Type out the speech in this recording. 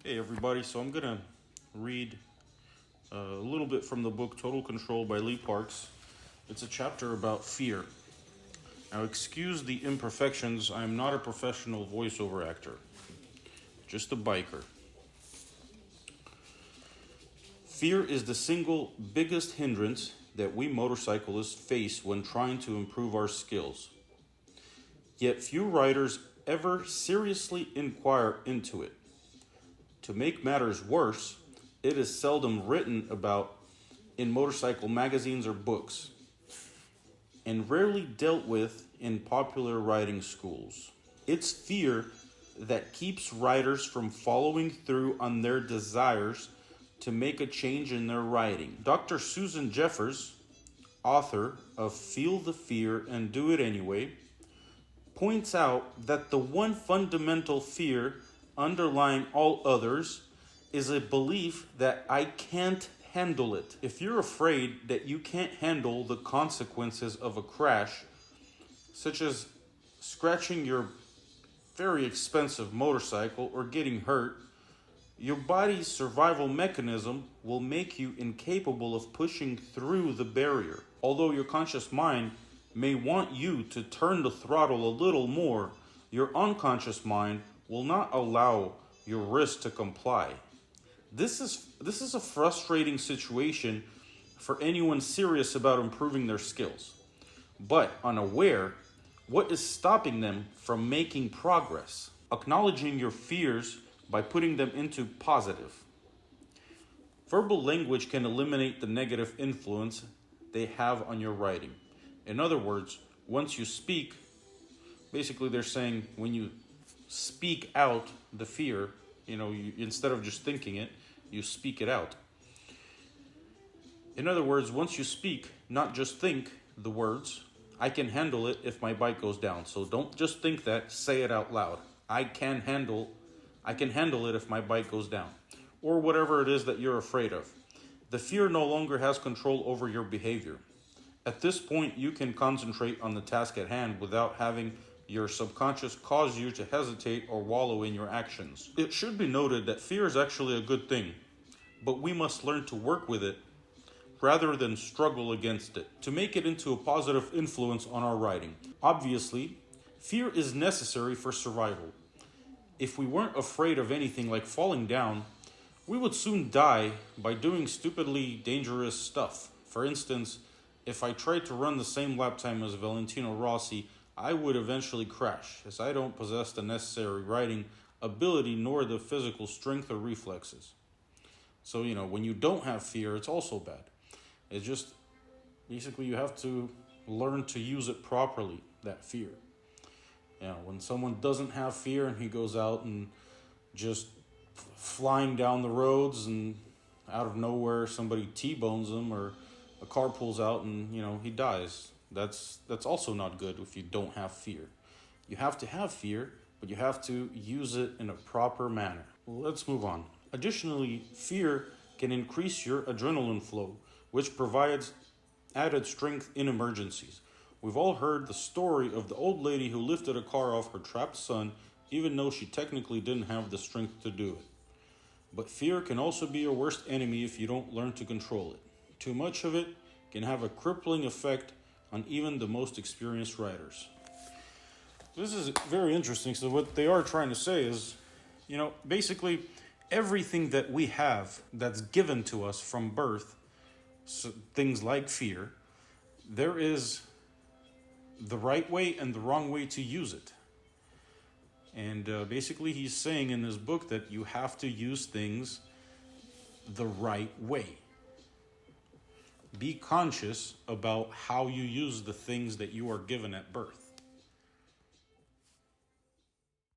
Hey everybody, so I'm gonna read a little bit from the book Total Control by Lee Parks. It's a chapter about fear. Now, excuse the imperfections, I am not a professional voiceover actor, just a biker. Fear is the single biggest hindrance that we motorcyclists face when trying to improve our skills. Yet few riders ever seriously inquire into it. To make matters worse, it is seldom written about in motorcycle magazines or books, and rarely dealt with in popular riding schools. It's fear that keeps riders from following through on their desires to make a change in their riding. Dr. Susan Jeffers, author of Feel the Fear and Do It Anyway, points out that the one fundamental fear underlying all others is a belief that I can't handle it. If you're afraid that you can't handle the consequences of a crash, such as scratching your very expensive motorcycle or getting hurt, your body's survival mechanism will make you incapable of pushing through the barrier. Although your conscious mind may want you to turn the throttle a little more, your unconscious mind will not allow your wrist to comply. This is a frustrating situation for anyone serious about improving their skills, but unaware what is stopping them from making progress. Acknowledging your fears by putting them into positive. Verbal language can eliminate the negative influence they have on your writing. In other words, once you speak, basically they're saying when you speak out the fear, instead of just thinking it, you speak it out. In other words, once you speak, not just think the words, I can handle it if my bike goes down. So don't just think that, say it out loud. I can handle it if my bike goes down. Or whatever it is that you're afraid of. The fear no longer has control over your behavior. At this point, you can concentrate on the task at hand without having your subconscious cause you to hesitate or wallow in your actions. It should be noted that fear is actually a good thing, but we must learn to work with it rather than struggle against it to make it into a positive influence on our riding. Obviously, fear is necessary for survival. If we weren't afraid of anything like falling down, we would soon die by doing stupidly dangerous stuff. For instance, if I tried to run the same lap time as Valentino Rossi, I would eventually crash, as I don't possess the necessary riding ability nor the physical strength or reflexes. So, when you don't have fear, it's also bad. It's just, basically you have to learn to use it properly, that fear. When someone doesn't have fear and he goes out and just flying down the roads and out of nowhere somebody T-bones him or a car pulls out and, he dies. That's also not good if you don't have fear. You have to have fear, but you have to use it in a proper manner. Let's move on. Additionally, fear can increase your adrenaline flow, which provides added strength in emergencies. We've all heard the story of the old lady who lifted a car off her trapped son, even though she technically didn't have the strength to do it. But fear can also be your worst enemy if you don't learn to control it. Too much of it can have a crippling effect on even the most experienced riders. This is very interesting. So what they are trying to say is, basically everything that we have that's given to us from birth, so things like fear, there is the right way and the wrong way to use it. And basically he's saying in this book that you have to use things the right way. Be conscious about how you use the things that you are given at birth.